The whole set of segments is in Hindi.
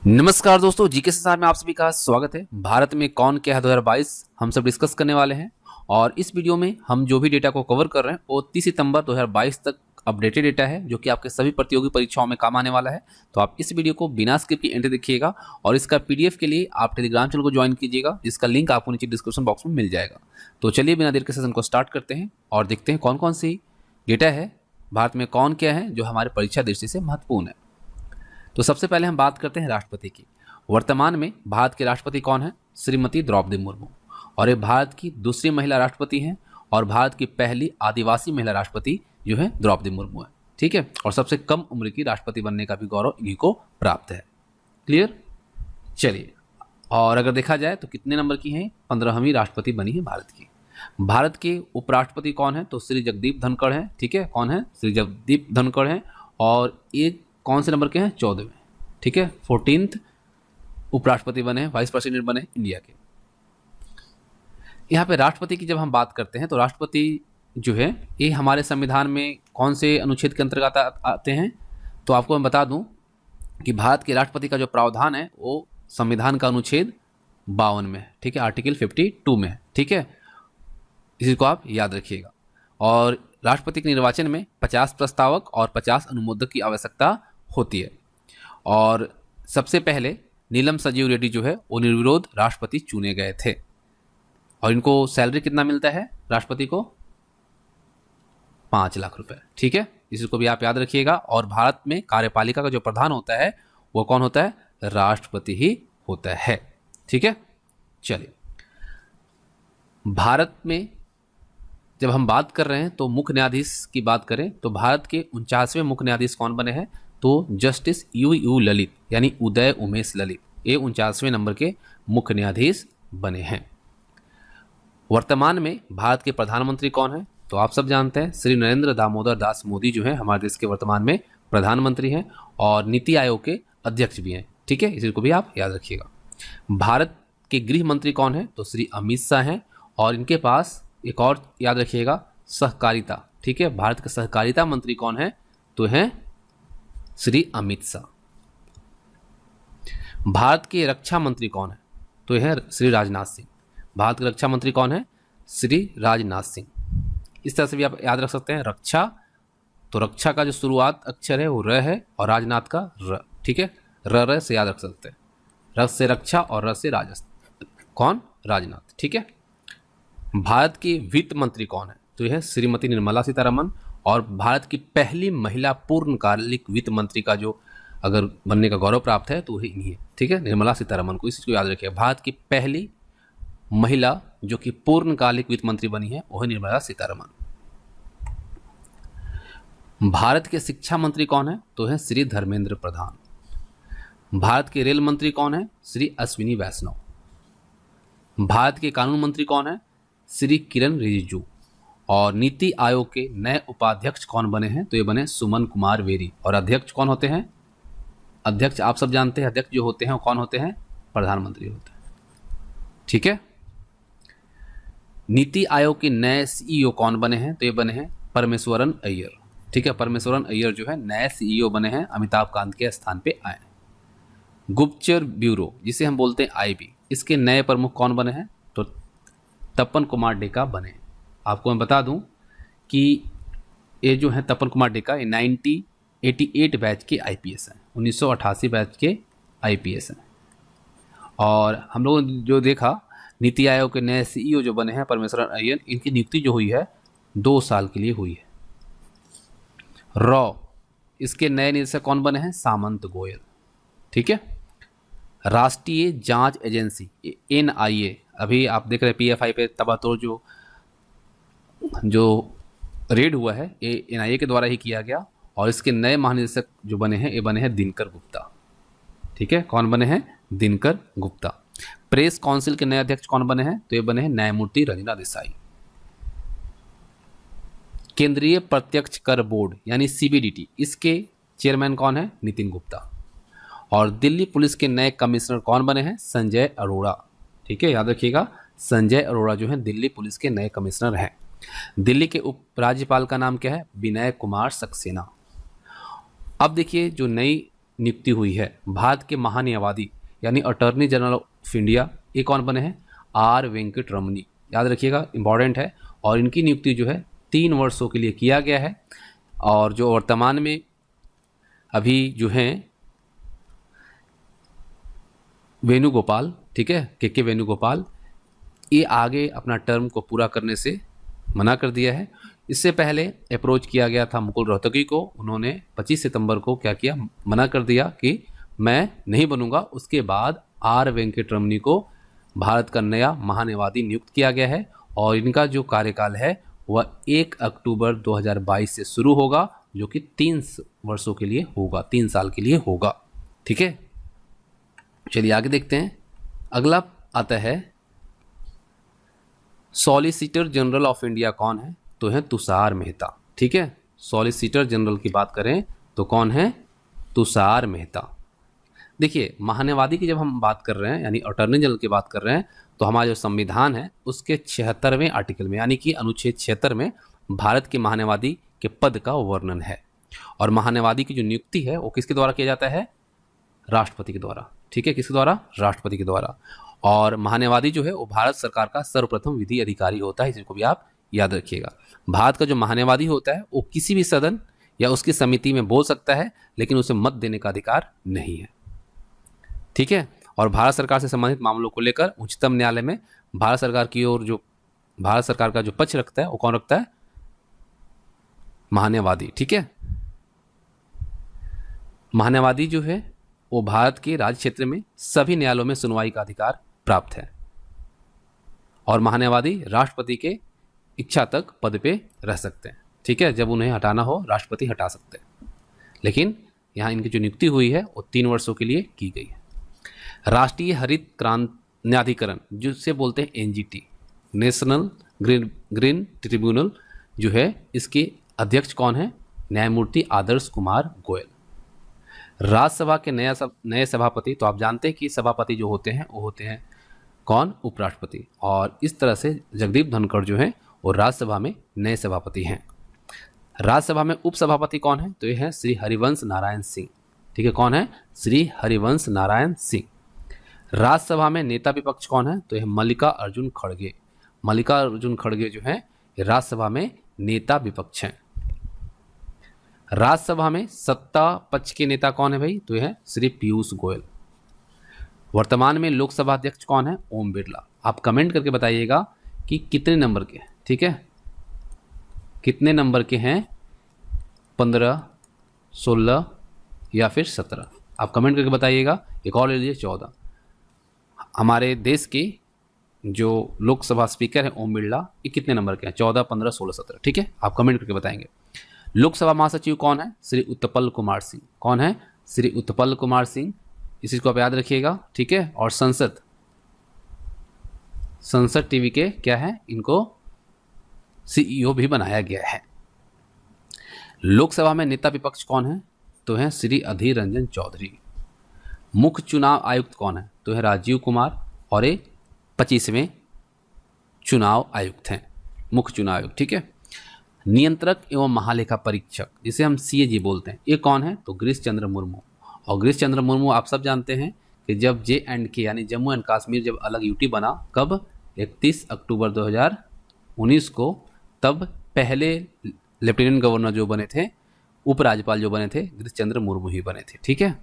नमस्कार दोस्तों, जीके संसार में आप सभी का स्वागत है। भारत में कौन क्या है 2022 हम सब डिस्कस करने वाले हैं। और इस वीडियो में हम जो भी डेटा को कवर कर रहे हैं वो 30 सितंबर 2022 तक अपडेटेड डेटा है, जो कि आपके सभी प्रतियोगी परीक्षाओं में काम आने वाला है। तो आप इस वीडियो को बिना स्किप के एंड देखिएगा और इसका पीडीएफ के लिए आप टेलीग्राम चैनल को ज्वाइन कीजिएगा, जिसका लिंक आपको नीचे डिस्क्रिप्शन बॉक्स में मिल जाएगा। तो चलिए बिना देर के सेशन को स्टार्ट करते हैं और देखते हैं कौन कौन सी डेटा है, भारत में कौन क्या है जो हमारे परीक्षा दृष्टि से महत्वपूर्ण है। तो सबसे पहले हम बात करते हैं राष्ट्रपति की। वर्तमान में भारत के राष्ट्रपति कौन है? श्रीमती द्रौपदी मुर्मू। और ये भारत की दूसरी महिला राष्ट्रपति हैं और भारत की पहली आदिवासी महिला राष्ट्रपति जो है द्रौपदी मुर्मू है। ठीक है, और सबसे कम उम्र की राष्ट्रपति बनने का भी गौरव इन्हीं को प्राप्त है। क्लियर? चलिए, और अगर देखा जाए तो कितने नंबर की हैं? 15वीं राष्ट्रपति बनी है भारत की। भारत के उपराष्ट्रपति कौन है? तो श्री जगदीप धनखड़ हैं। ठीक है, कौन है? श्री जगदीप धनखड़ हैं। और ये कौन से नंबर के हैं? 14वें। ठीक है, 14th उपराष्ट्रपति बने, वाइस प्रेसिडेंट बने इंडिया के। यहाँ पे राष्ट्रपति की जब हम बात करते हैं तो राष्ट्रपति जो है ये हमारे संविधान में कौन से अनुच्छेद के अंतर्गत आते हैं? तो आपको मैं बता दूं कि भारत के राष्ट्रपति का जो प्रावधान है वो संविधान का अनुच्छेद 52 में है। ठीक है, आर्टिकल 52 में है। ठीक है, इसी को आप याद रखिएगा। और राष्ट्रपति के निर्वाचन में 50 प्रस्तावक और 50 अनुमोदक की आवश्यकता होती है। और सबसे पहले नीलम संजीव रेड्डी जो है वो निर्विरोध राष्ट्रपति चुने गए थे। और इनको सैलरी कितना मिलता है राष्ट्रपति को? 5 लाख रुपए। ठीक है, इसको भी आप याद रखिएगा। और भारत में कार्यपालिका का जो प्रधान होता है वो कौन होता है? राष्ट्रपति ही होता है। ठीक है, चलिए, भारत में जब हम बात कर रहे हैं तो मुख्य न्यायाधीश की बात करें तो भारत के 49वें मुख्य न्यायाधीश कौन बने हैं? तो जस्टिस यू ललित यानी उदय उमेश ललित, ये 49वें नंबर के मुख्य न्यायाधीश बने हैं। वर्तमान में भारत के प्रधानमंत्री कौन है? तो आप सब जानते हैं श्री नरेंद्र दामोदर दास मोदी जो है हमारे देश के वर्तमान में प्रधानमंत्री हैं और नीति आयोग के अध्यक्ष भी हैं। ठीक है, इसी को भी आप याद रखिएगा। भारत के गृह मंत्री कौन है? तो श्री अमित शाह हैं। और इनके पास एक और याद रखिएगा, सहकारिता। ठीक है, भारत के सहकारिता मंत्री कौन है? तो हैं श्री अमित शाह। भारत के रक्षा मंत्री कौन है? तो है श्री राजनाथ सिंह। भारत के रक्षा मंत्री कौन है? श्री राजनाथ सिंह। इस तरह से भी आप याद रख सकते हैं। रक्षा, तो रक्षा का जो शुरुआत अक्षर है वो र है और राजनाथ का र। ठीक है, र से याद रख सकते हैं। र से रक्षा और र से कौन? राजनाथ। ठीक है, भारत की वित्त मंत्री कौन है? तो यह श्रीमती निर्मला सीतारमण। और भारत की पहली महिला पूर्णकालिक वित्त मंत्री का जो अगर बनने का गौरव प्राप्त है तो वही इन्हीं है। ठीक है, निर्मला सीतारमण को, इसी को याद रखिए। भारत की पहली महिला जो कि पूर्णकालिक वित्त मंत्री बनी है वह निर्मला सीतारमण। भारत के शिक्षा मंत्री कौन है? तो है श्री धर्मेंद्र प्रधान। भारत के रेल मंत्री कौन है? श्री अश्विनी वैष्णव। भारत के कानून मंत्री कौन है? श्री किरण रिजिजू। और नीति आयोग के नए उपाध्यक्ष कौन बने हैं? तो ये बने सुमन कुमार बेरी। और अध्यक्ष कौन होते हैं? अध्यक्ष आप सब जानते हैं, अध्यक्ष जो होते हैं वो कौन होते हैं? प्रधानमंत्री होते हैं। ठीक है, नीति आयोग के नए सीईओ कौन बने हैं? तो ये बने हैं परमेश्वरन अय्यर। ठीक है, परमेश्वरन अय्यर जो है नए सीईओ बने हैं, अमिताभ कांत के स्थान पे आए। गुप्तचर ब्यूरो जिसे हम बोलते हैं आईबी, इसके नए प्रमुख कौन बने हैं? तो तपन कुमार डेका बने। आपको मैं बता दूं कि ये जो है तपन कुमार डेका ये 1988 बैच के आईपीएस हैं, 1988 बैच के आईपीएस हैं। और हम लोगों ने जो देखा नीति आयोग के नए सीईओ जो बने हैं परमेश्वरन अय्यर, इनकी नियुक्ति जो हुई है 2 साल के लिए हुई है। इसके नए निदेशक कौन बने हैं? सामंत गोयल। ठीक है, राष्ट्रीय जांच एजेंसी एनआईए, अभी आप देख रहे हैं पीएफआई पे तबातोड़ जो रेड हुआ है ये एनआईए के द्वारा ही किया गया। और इसके नए महानिदेशक जो बने हैं ये बने हैं दिनकर गुप्ता। ठीक है, कौन बने हैं? दिनकर गुप्ता। प्रेस काउंसिल के नए अध्यक्ष कौन बने हैं? तो ये बने हैं न्यायमूर्ति रंजना देसाई। केंद्रीय प्रत्यक्ष कर बोर्ड यानी सीबीडीटी, इसके चेयरमैन कौन है? नितिन गुप्ता। और दिल्ली पुलिस के नए कमिश्नर कौन बने हैं? संजय अरोड़ा। ठीक है, याद रखिएगा, संजय अरोड़ा जो है दिल्ली पुलिस के नए कमिश्नर हैं। दिल्ली के उपराज्यपाल का नाम क्या है? विनय कुमार सक्सेना। अब देखिए जो नई नियुक्ति हुई है भारत के महान्यायवादी यानी अटॉर्नी जनरल ऑफ इंडिया, ये कौन बने हैं? आर वेंकट रमनी। याद रखिएगा, इंपॉर्टेंट है। और इनकी नियुक्ति जो है 3 वर्षों के लिए किया गया है। और जो वर्तमान में अभी जो हैं वेणुगोपाल, ठीक है, के वेणुगोपाल, ये आगे अपना टर्म को पूरा करने से मना कर दिया है। इससे पहले अप्रोच किया गया था मुकुल रोहतगी को, उन्होंने 25 सितंबर को क्या किया, मना कर दिया कि मैं नहीं बनूंगा। उसके बाद आर वेंकट रमनी को भारत का नया महान्यायवादी नियुक्त किया गया है और इनका जो कार्यकाल है वह 1 अक्टूबर 2022 से शुरू होगा, जो कि 3 वर्षों के लिए होगा, 3 साल के लिए होगा। ठीक है, चलिए आगे देखते हैं। अगला आता है सॉलिसिटर जनरल ऑफ इंडिया कौन है? तो है तुषार मेहता। ठीक है, सॉलिसिटर जनरल की बात करें तो कौन है? तुषार मेहता। देखिए, महान्यायवादी की जब हम बात कर रहे हैं यानी अटॉर्नी जनरल की बात कर रहे हैं तो हमारा जो संविधान है उसके 76वें आर्टिकल में यानी कि अनुच्छेद 76 में भारत के महान्यायवादी के पद का वर्णन है। और महान्यायवादी की जो नियुक्ति है वो किसके द्वारा किया जाता है? राष्ट्रपति के द्वारा। ठीक है, किसके द्वारा? राष्ट्रपति के द्वारा। और महान्यायवादी जो है वो भारत सरकार का सर्वप्रथम विधि अधिकारी होता है, जिसको भी आप याद रखिएगा। भारत का जो महान्यायवादी होता है वो किसी भी सदन या उसकी समिति में बोल सकता है, लेकिन उसे मत देने का अधिकार नहीं है। ठीक है, और भारत सरकार से संबंधित मामलों को लेकर उच्चतम न्यायालय में भारत सरकार की ओर जो भारत सरकार का जो पक्ष रखता है वो कौन रखता है? महान्यायवादी। ठीक है, महान्यायवादी जो है वो भारत के राज्य क्षेत्र में सभी न्यायालयों में सुनवाई का अधिकार प्राप्त है। और महान्यायवादी राष्ट्रपति के इच्छा तक पद पे रह सकते हैं। ठीक है, जब उन्हें हटाना हो राष्ट्रपति हटा सकते हैं, लेकिन यहाँ इनकी जो नियुक्ति हुई है वो 3 वर्षों के लिए की गई है। राष्ट्रीय हरित क्रांति न्यायाधिकरण, जिसे बोलते हैं एनजीटी, नेशनल ग्रीन ट्रिब्यूनल जो है, इसके अध्यक्ष कौन है? न्यायमूर्ति आदर्श कुमार गोयल। राज्यसभा के नए सभापति, तो आप जानते हैं कि सभापति जो होते हैं वो होते हैं कौन? उपराष्ट्रपति। और इस तरह से जगदीप धनखड़ जो हैं वो राज्यसभा में नए सभापति हैं। राज्यसभा में उपसभापति कौन है? तो ये है श्री हरिवंश नारायण सिंह। ठीक है, कौन है? श्री हरिवंश नारायण सिंह। राज्यसभा में नेता विपक्ष कौन है? तो यह मल्लिका अर्जुन खड़गे। मल्लिका अर्जुन खड़गे जो है राज्यसभा में नेता विपक्ष हैं। राज्यसभा में सत्ता पक्ष के नेता कौन है भाई? तो यह है श्री पीयूष गोयल। वर्तमान में लोकसभा अध्यक्ष कौन है? ओम बिरला। आप कमेंट करके बताइएगा कि कितने नंबर के हैं। ठीक है, कितने नंबर के हैं? 15, 16 या फिर 17? आप कमेंट करके बताइएगा। एक और ले लीजिए 14। हमारे देश के जो लोकसभा स्पीकर हैं ओम बिरला, ये कितने नंबर के हैं? 14, 15, 16, 17। ठीक है, आप कमेंट करके बताएंगे। लोकसभा महासचिव कौन है? श्री उत्पल कुमार सिंह। कौन है? श्री उत्पल कुमार सिंह। इस चीज को आप याद रखिएगा। ठीक है, और संसद टीवी के क्या है? इनको सीईओ भी बनाया गया है। लोकसभा में नेता विपक्ष कौन है? तो है श्री अधीर रंजन चौधरी। मुख्य चुनाव आयुक्त कौन है? तो है राजीव कुमार, और ये 25वें चुनाव आयुक्त हैं, मुख्य चुनाव आयुक्त। ठीक है, नियंत्रक एवं महालेखा परीक्षक, जिसे हम सीएजी बोलते हैं, ये कौन है? तो गिरीश चंद्र मुर्मू। और गिरीश चंद्र मुर्मू आप सब जानते हैं कि जब JNK यानी जम्मू एंड कश्मीर जब अलग यूटी बना, कब? 31 अक्टूबर 2019 को, तब पहले लेफ्टिनेंट गवर्नर जो बने थे, उपराज्यपाल जो बने थे, गिरीश चंद्र मुर्मू ही बने थे। ठीक है,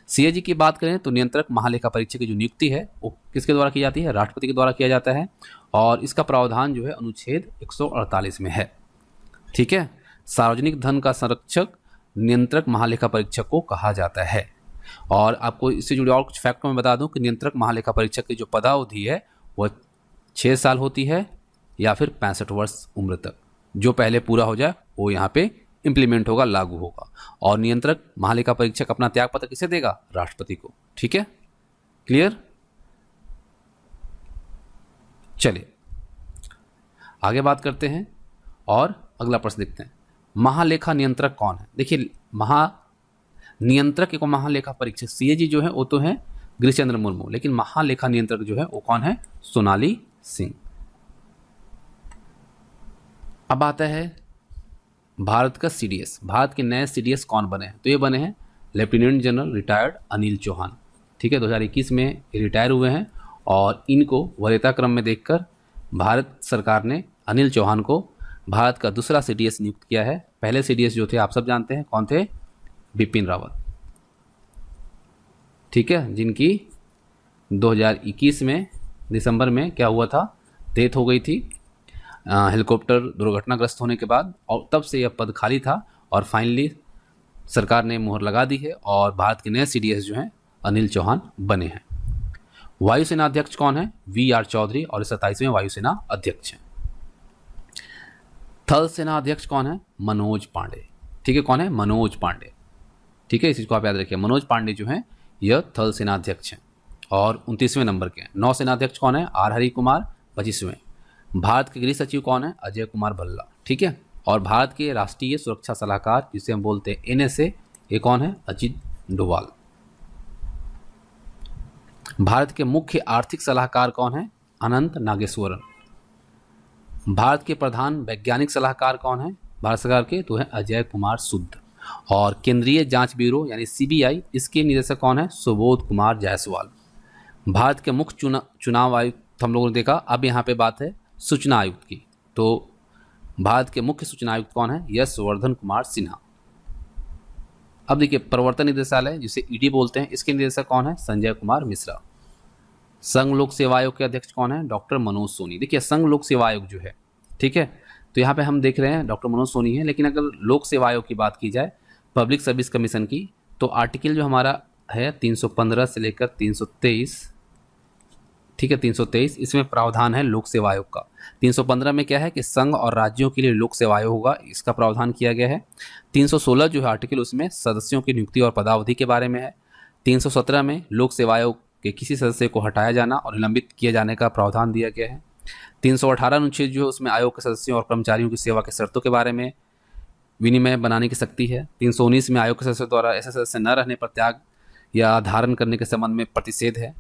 सीएजी की बात करें तो नियंत्रक महालेखा परीक्षक की जो नियुक्ति है वो किसके द्वारा की जाती है? राष्ट्रपति के द्वारा किया जाता है। और इसका प्रावधान जो है अनुच्छेद 148 में है। ठीक है, सार्वजनिक धन का संरक्षक नियंत्रक महालेखा परीक्षक को कहा जाता है। और आपको इससे जुड़े और कुछ फैक्टों में बता दूं कि नियंत्रक महालेखा परीक्षक की जो पदावधि है वह 6 साल होती है या फिर 65 वर्ष उम्र तक। जो पहले पूरा हो जाए वो यहाँ पे इंप्लीमेंट होगा, लागू होगा। और नियंत्रक महालेखा परीक्षक अपना त्याग पत्र किसे देगा? राष्ट्रपति को। ठीक है, क्लियर? चलिए आगे बात करते हैं और अगला प्रश्न देखते हैं। महालेखा नियंत्रक कौन है? देखिए, नियंत्रक एक महालेखा परीक्षक सीएजी जो है वो तो है गिरीश चंद्र मुर्मू, लेकिन महालेखा नियंत्रक जो है वो कौन है? सोनाली सिंह। अब आता है भारत का सीडीएस। भारत के नए सीडीएस कौन बने हैं? तो ये बने हैं lieutenant general retired Anil Chauhan. ठीक है, 2021 में ये रिटायर हुए हैं और इनको वरीयता क्रम में देखकर भारत सरकार ने अनिल चौहान को भारत का दूसरा CDS नियुक्त किया है। पहले CDS जो थे आप सब जानते हैं कौन थे, बिपिन रावत। ठीक है, जिनकी 2021 में दिसंबर में क्या हुआ था, डेथ हो गई थी हेलीकॉप्टर दुर्घटनाग्रस्त होने के बाद, और तब से यह पद खाली था और फाइनली सरकार ने मुहर लगा दी है और भारत के नए CDS जो हैं अनिल चौहान बने हैं। वायुसेना अध्यक्ष कौन है, VR चौधरी, और 27वें वायुसेना अध्यक्ष हैं। थल सेना अध्यक्ष कौन है, मनोज पांडे। ठीक है, कौन है, मनोज पांडे। ठीक है, इस चीज़ को आप याद रखिए, मनोज पांडे जो हैं यह थल सेना अध्यक्ष हैं और 29वें नंबर के हैं। नौसेना अध्यक्ष कौन है, R हरि कुमार, 25वें। भारत के गृह सचिव कौन है, अजय कुमार भल्ला। ठीक है, और भारत के राष्ट्रीय सुरक्षा सलाहकार जिसे हम बोलते हैं NSA, ये कौन है, अजित डोभाल। भारत के मुख्य आर्थिक सलाहकार कौन है, अनंत नागेश्वरन। भारत के प्रधान वैज्ञानिक सलाहकार कौन है भारत सरकार के, तो है अजय कुमार सुद। और केंद्रीय जांच ब्यूरो यानी CBI, इसके निदेशक कौन है, सुबोध कुमार जायसवाल। भारत के मुख्य चुनाव आयुक्त हम लोगों ने देखा, अब यहाँ पे बात है सूचना आयुक्त की, तो भारत के मुख्य सूचना आयुक्त कौन है, यशवर्धन कुमार सिन्हा। अब देखिए प्रवर्तन निदेशालय जिसे ED बोलते हैं, इसके निदेशक कौन है, संजय कुमार मिश्रा। संघ लोक सेवा आयोग के अध्यक्ष कौन है, डॉक्टर मनोज सोनी। देखिए संघ लोक सेवा आयोग जो है, ठीक है, तो यहाँ पे हम देख रहे हैं डॉक्टर मनोज सोनी है, लेकिन अगर लोक सेवा आयोग की बात की जाए, पब्लिक सर्विस कमीशन की, तो आर्टिकल जो हमारा है 315 से लेकर 323, ठीक है 323, इसमें प्रावधान है लोक सेवा आयोग का। 315 में क्या है कि संघ और राज्यों के लिए लोक सेवा आयोग होगा, इसका प्रावधान किया गया है। 316 जो है आर्टिकल, उसमें सदस्यों की नियुक्ति और पदावधि के बारे में है। 317 में लोक सेवा आयोग के किसी सदस्य को हटाया जाना और निलंबित किए जाने का प्रावधान दिया गया है। 318 अनुच्छेद जो है उसमें आयोग के सदस्यों और कर्मचारियों की सेवा के शर्तों के बारे में विनिमय बनाने की शक्ति है। 319 में आयोग के सदस्यों द्वारा ऐसे सदस्य न रहने पर त्याग या धारण करने के संबंध में प्रतिषेध है।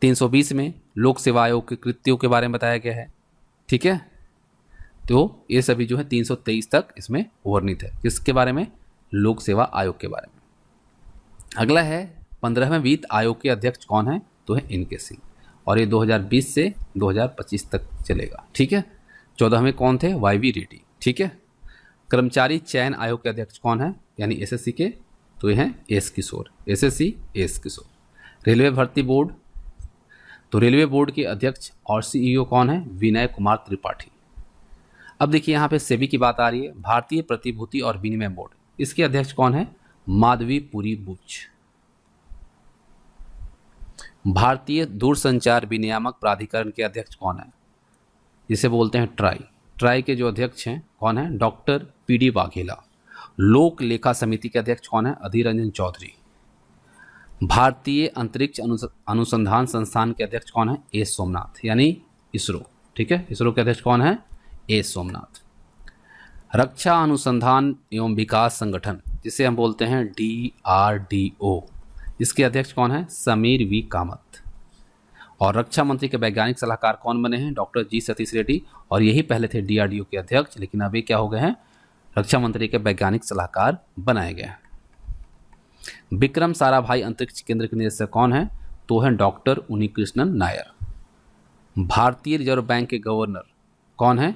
320 में लोक सेवा आयोग के कृत्यों के बारे में बताया गया है। ठीक है, तो ये सभी जो है 323 तक इसमें वर्णित है, किसके बारे में, लोक सेवा आयोग के बारे में। अगला है 15वें वित्त आयोग के अध्यक्ष कौन है, तो है NK सिंह, और ये 2020 से 2025 तक चलेगा। ठीक है, 14वें कौन थे, YV रेड्डी। ठीक है, कर्मचारी चयन आयोग के अध्यक्ष कौन है, यानी SSC के, तो ये हैं S किशोर, SSC S किशोर। रेलवे भर्ती बोर्ड, तो रेलवे बोर्ड के अध्यक्ष और CEO कौन है, विनय कुमार त्रिपाठी। अब देखिए यहाँ पे सेबी की बात आ रही है, भारतीय प्रतिभूति और विनिमय बोर्ड, इसके अध्यक्ष कौन है, माधवी पुरी बुच। भारतीय दूरसंचार विनियामक प्राधिकरण के अध्यक्ष कौन है, जिसे बोलते हैं ट्राई के जो अध्यक्ष हैं कौन है, डॉक्टर PD वाघेला। लोक लेखा समिति के अध्यक्ष कौन है, अधीर रंजन चौधरी। भारतीय अंतरिक्ष अनुसंधान संस्थान के अध्यक्ष कौन है, A सोमनाथ, यानी इसरो। ठीक है, इसरो के अध्यक्ष कौन है, A सोमनाथ। रक्षा अनुसंधान एवं विकास संगठन, जिसे हम बोलते हैं DRDO, इसके अध्यक्ष कौन है, समीर V कामत। और रक्षा मंत्री के वैज्ञानिक सलाहकार कौन बने हैं, डॉक्टर G सतीश रेड्डी, और यही पहले थे DRDO के अध्यक्ष, लेकिन अभी क्या हो गए हैं, रक्षा मंत्री के वैज्ञानिक सलाहकार बनाए गए हैं। विक्रम साराभाई अंतरिक्ष केंद्र के निदेशक कौन है, तो है डॉक्टर उन्नीकृष्णन नायर। भारतीय रिजर्व बैंक के गवर्नर कौन है,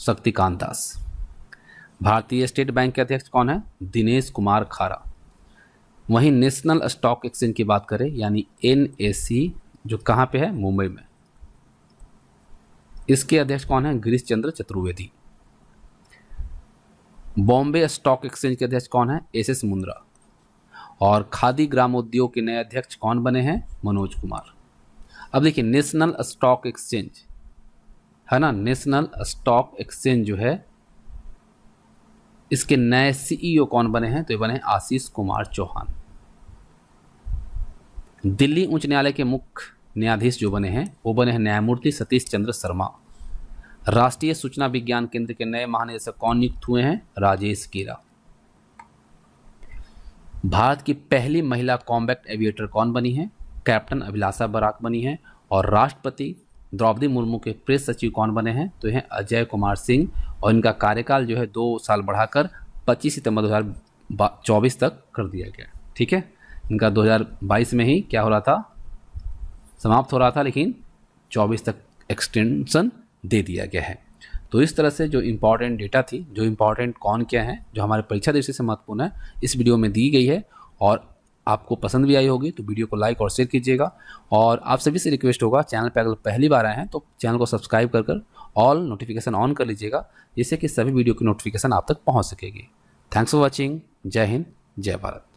शक्तिकांत दास। भारतीय स्टेट बैंक के अध्यक्ष कौन है, दिनेश कुमार खारा। वहीं नेशनल स्टॉक एक्सचेंज की बात करें, यानी NSE, जो कहाँ पे है, मुंबई में, इसके अध्यक्ष कौन है, गिरीश चंद्र चतुर्वेदी। बॉम्बे स्टॉक एक्सचेंज के अध्यक्ष कौन है, SS मुंद्रा। और खादी ग्रामोद्योग के नए अध्यक्ष कौन बने हैं, मनोज कुमार। अब देखिए नेशनल स्टॉक एक्सचेंज है ना, नेशनल स्टॉक एक्सचेंज जो है, इसके नए CEO कौन बने हैं, तो ये बने हैं आशीष कुमार चौहान। दिल्ली उच्च न्यायालय के मुख्य न्यायाधीश जो बने हैं, वो बने हैं न्यायमूर्ति सतीश चंद्र शर्मा। राष्ट्रीय सूचना विज्ञान केंद्र के नए महानिदेशक कौन नियुक्त हुए हैं, राजेश कीरा। भारत की पहली महिला कॉम्बैट एविएटर कौन बनी है, कैप्टन अभिलाषा बराक बनी है। और राष्ट्रपति द्रौपदी मुर्मू के प्रेस सचिव कौन बने हैं, तो यह अजय कुमार सिंह, और इनका कार्यकाल जो है 2 साल बढ़ाकर 25 सितंबर 2024 तक कर दिया गया। ठीक है, इनका 2022 में ही क्या हो रहा था, समाप्त हो रहा था, लेकिन 24 तक एक्सटेंशन दे दिया गया है। तो इस तरह से जो इम्पॉर्टेंट डेटा थी, जो इम्पॉर्टेंट कौन क्या है, जो हमारे परीक्षा दृष्टि से महत्वपूर्ण है, इस वीडियो में दी गई है और आपको पसंद भी आई होगी तो वीडियो को लाइक और शेयर कीजिएगा। और आप सभी से रिक्वेस्ट होगा, चैनल पर अगर पहली बार आए हैं तो चैनल को सब्सक्राइब कर ऑल नोटिफिकेशन ऑन कर लीजिएगा, जिससे कि सभी वीडियो की नोटिफिकेशन आप तक पहुँच सकेगी। Thanks for watching. जय हिंद, जय भारत।